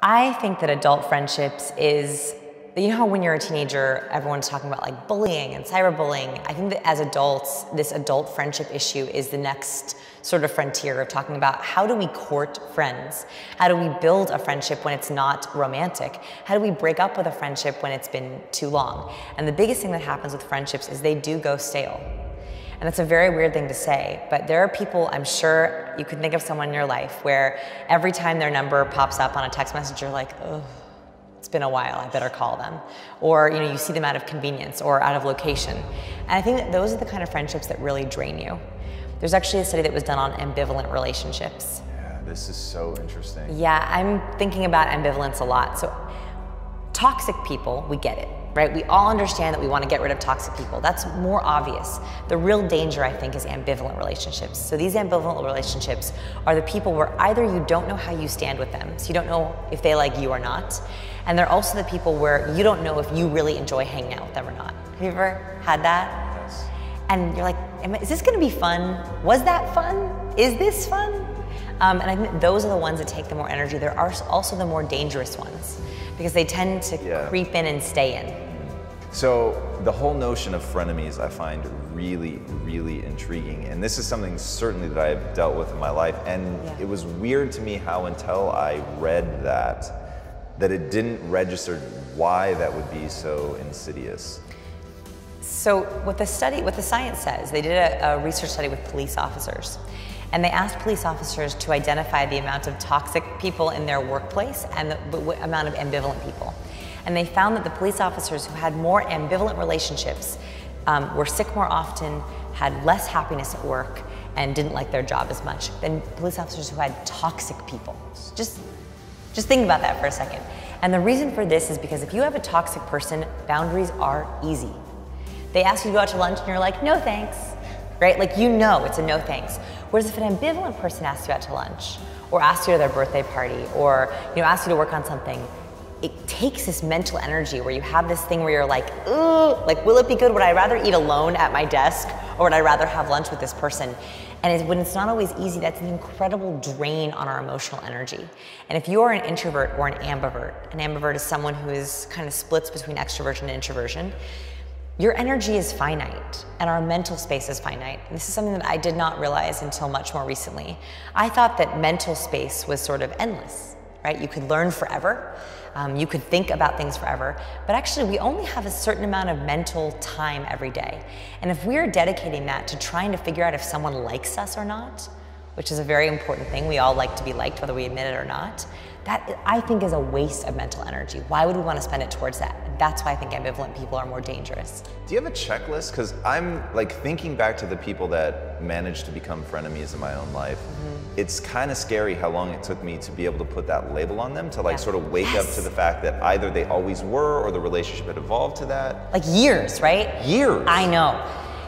I think that adult friendships is, you know how when you're a teenager, everyone's talking about like bullying and cyberbullying. I think that as adults, this adult friendship issue is the next sort of frontier of talking about how do we court friends? How do we build a friendship when it's not romantic? How do we break up with a friendship when it's been too long? And the biggest thing that happens with friendships is they do go stale. And that's a very weird thing to say, but there are people, I'm sure you could think of someone in your life where every time their number pops up on a text message, you're like, oh, it's been a while, I better call them. Or you see them out of convenience or out of location. And I think that those are the kind of friendships that really drain you. There's actually a study that was done on ambivalent relationships. Yeah, this is so interesting. Yeah, I'm thinking about ambivalence a lot. So toxic people, we get it, right? We all understand that we want to get rid of toxic people. That's more obvious. The real danger, I think, is ambivalent relationships. So these ambivalent relationships are the people where either you don't know how you stand with them, so you don't know if they like you or not, and they're also the people where you don't know if you really enjoy hanging out with them or not. Have you ever had that? Yes. And you're like, is this gonna be fun? Was that fun? Is this fun? And I think those are the ones that take the more energy. There are also the more dangerous ones because they tend to creep in and stay in. So the whole notion of frenemies I find really, really intriguing. And this is something certainly that I've dealt with in my life. And it was weird to me how until I read that it didn't register why that would be so insidious. So what the science says, they did a research study with police officers. And they asked police officers to identify the amount of toxic people in their workplace and the amount of ambivalent people. And they found that the police officers who had more ambivalent relationships were sick more often, had less happiness at work, and didn't like their job as much than police officers who had toxic people. Just think about that for a second. And the reason for this is because if you have a toxic person, boundaries are easy. They ask you to go out to lunch and you're like, no thanks, right? Like you know it's a no thanks. Whereas if an ambivalent person asks you out to lunch, or asks you to their birthday party, or asks you to work on something, it takes this mental energy where you have this thing where you're like, ooh, like will it be good? Would I rather eat alone at my desk, or would I rather have lunch with this person? And when it's not always easy, that's an incredible drain on our emotional energy. And if you are an introvert or an ambivert is someone who is kind of splits between extroversion and introversion, your energy is finite and our mental space is finite. And this is something that I did not realize until much more recently. I thought that mental space was sort of endless, right? You could learn forever. You could think about things forever, but actually we only have a certain amount of mental time every day. And if we're dedicating that to trying to figure out if someone likes us or not, which is a very important thing, we all like to be liked whether we admit it or not, that I think is a waste of mental energy. Why would we want to spend it towards that? That's why I think ambivalent people are more dangerous. Do you have a checklist? Because I'm like thinking back to the people that managed to become frenemies in my own life. It's kind of scary how long it took me to be able to put that label on them, to like sort of wake up to the fact that either they always were or the relationship had evolved to that. Like years, right? Years. I know.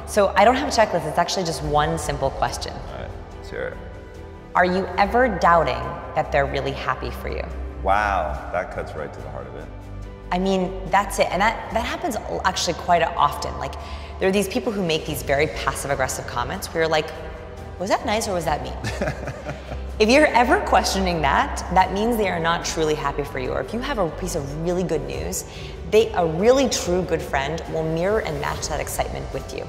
So I don't have a checklist, it's actually just one simple question. All right, let's hear it. Are you ever doubting that they're really happy for you? Wow, that cuts right to the heart of it. I mean, that's it. And that happens actually quite often. Like, there are these people who make these very passive-aggressive comments where you're like, was that nice or was that mean? If you're ever questioning that, that means they are not truly happy for you. Or if you have a piece of really good news, a really true good friend will mirror and match that excitement with you.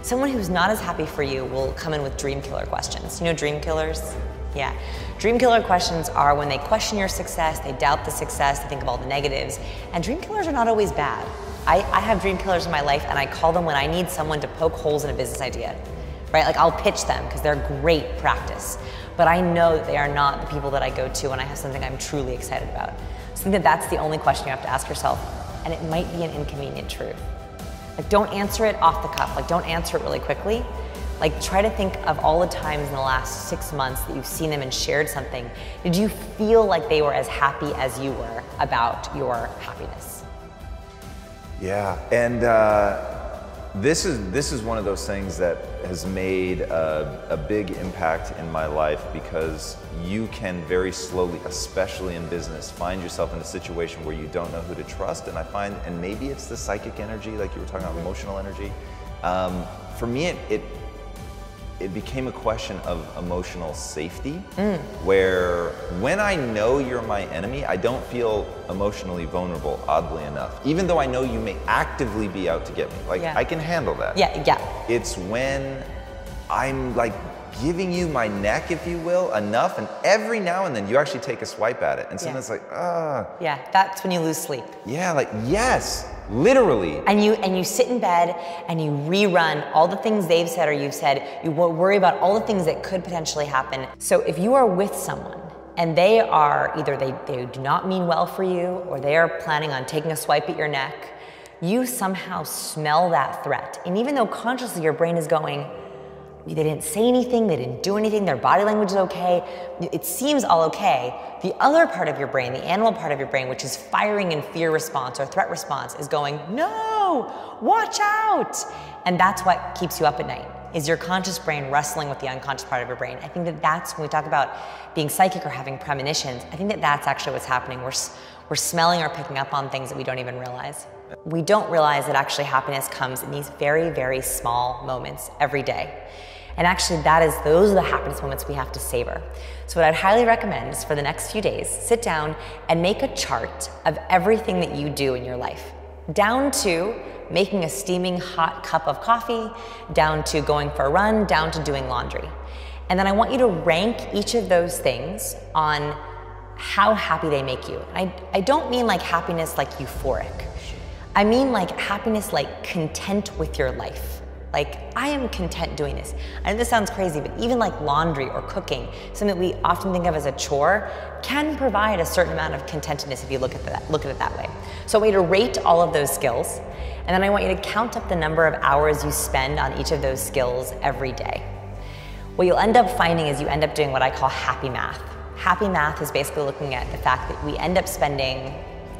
Someone who's not as happy for you will come in with dream killer questions. You know dream killers? Yeah. Dream killer questions are when they question your success, they doubt the success, they think of all the negatives. And dream killers are not always bad. I have dream killers in my life and I call them when I need someone to poke holes in a business idea, right? Like I'll pitch them because they're great practice. But I know that they are not the people that I go to when I have something I'm truly excited about. So I think that that's the only question you have to ask yourself. And it might be an inconvenient truth. Like don't answer it off the cuff, like don't answer it really quickly. Like try to think of all the times in the last 6 months that you've seen them and shared something. Did you feel like they were as happy as you were about your happiness? Yeah, and this is one of those things that has made a big impact in my life because you can very slowly, especially in business, find yourself in a situation where you don't know who to trust. And I find, and maybe it's the psychic energy, like you were talking about, emotional energy. For me, it became a question of emotional safety, where when I know you're my enemy, I don't feel emotionally vulnerable, oddly enough. Even though I know you may actively be out to get me. Like, I can handle that. Yeah. It's when I'm like giving you my neck, if you will, enough, and every now and then you actually take a swipe at it, and sometimes like, Yeah, that's when you lose sleep. Yeah, like, yes, literally. And you sit in bed and you rerun all the things they've said or you've said. You worry about all the things that could potentially happen. So if you are with someone and they are either they do not mean well for you, or they are planning on taking a swipe at your neck, you somehow smell that threat. And even though consciously your brain is going, they didn't say anything, they didn't do anything, their body language is okay, it seems all okay, the other part of your brain, the animal part of your brain, which is firing in fear response or threat response, is going, no, watch out. And that's what keeps you up at night, is your conscious brain wrestling with the unconscious part of your brain. I think that that's when we talk about being psychic or having premonitions, I think that that's actually what's happening. We're smelling or picking up on things that we don't even realize. We don't realize that actually happiness comes in these very, very small moments every day. And actually those are the happiness moments we have to savor. So what I'd highly recommend is for the next few days, sit down and make a chart of everything that you do in your life. Down to making a steaming hot cup of coffee, down to going for a run, down to doing laundry. And then I want you to rank each of those things on how happy they make you. I don't mean like happiness like euphoric. I mean like happiness like content with your life. Like, I am content doing this. I know this sounds crazy, but even like laundry or cooking, something that we often think of as a chore, can provide a certain amount of contentedness if you look at it that way. So I want you to rate all of those skills, and then I want you to count up the number of hours you spend on each of those skills every day. What you'll end up finding is you end up doing what I call happy math. Happy math is basically looking at the fact that we end up spending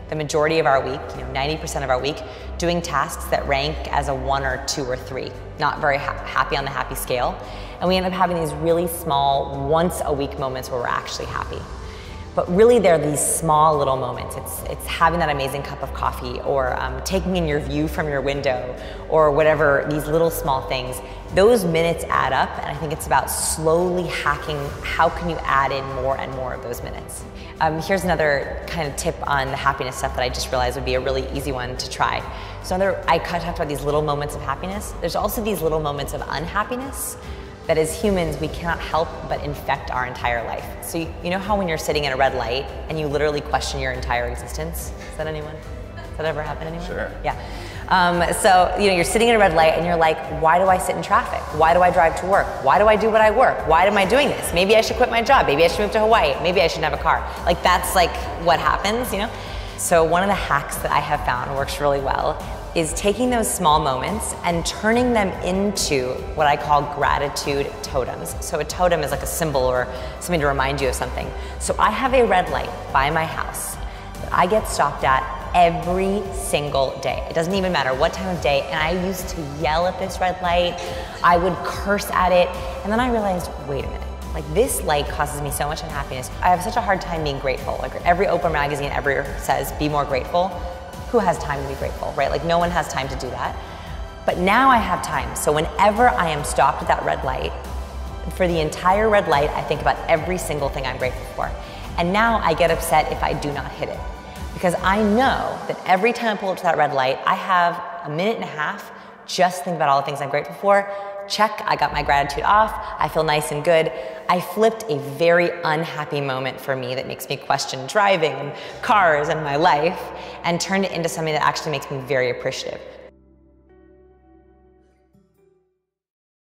the majority of our week, 90% of our week, doing tasks that rank as a 1 or 2 or 3, not very happy on the happy scale. And we end up having these really small, once a week moments where we're actually happy. But really they're these small little moments. It's having that amazing cup of coffee, or taking in your view from your window, or whatever, these little small things. Those minutes add up, and I think it's about slowly hacking how can you add in more and more of those minutes. Here's another kind of tip on the happiness stuff that I just realized would be a really easy one to try. So I talked about these little moments of happiness. There's also these little moments of unhappiness that as humans, we cannot help but infect our entire life. So you know how when you're sitting at a red light and you literally question your entire existence? Has that ever happened to anyone? Sure. Yeah. So you're sitting at a red light and you're like, why do I sit in traffic? Why do I drive to work? Why do I do what I work? Why am I doing this? Maybe I should quit my job. Maybe I should move to Hawaii. Maybe I shouldn't have a car. Like, that's like what happens, So one of the hacks that I have found works really well is taking those small moments and turning them into what I call gratitude totems. So a totem is like a symbol or something to remind you of something. So I have a red light by my house that I get stopped at every single day. It doesn't even matter what time of day. And I used to yell at this red light. I would curse at it. And then I realized, wait a minute. Like, this light causes me so much unhappiness. I have such a hard time being grateful. Like, every Oprah magazine ever says, be more grateful. Who has time to be grateful, right? Like, no one has time to do that. But now I have time. So whenever I am stopped at that red light, for the entire red light, I think about every single thing I'm grateful for. And now I get upset if I do not hit it. Because I know that every time I pull up to that red light, I have a minute and a half just to think about all the things I'm grateful for. Check, I got my gratitude off, I feel nice and good. I flipped a very unhappy moment for me that makes me question driving and cars and my life, and turned it into something that actually makes me very appreciative.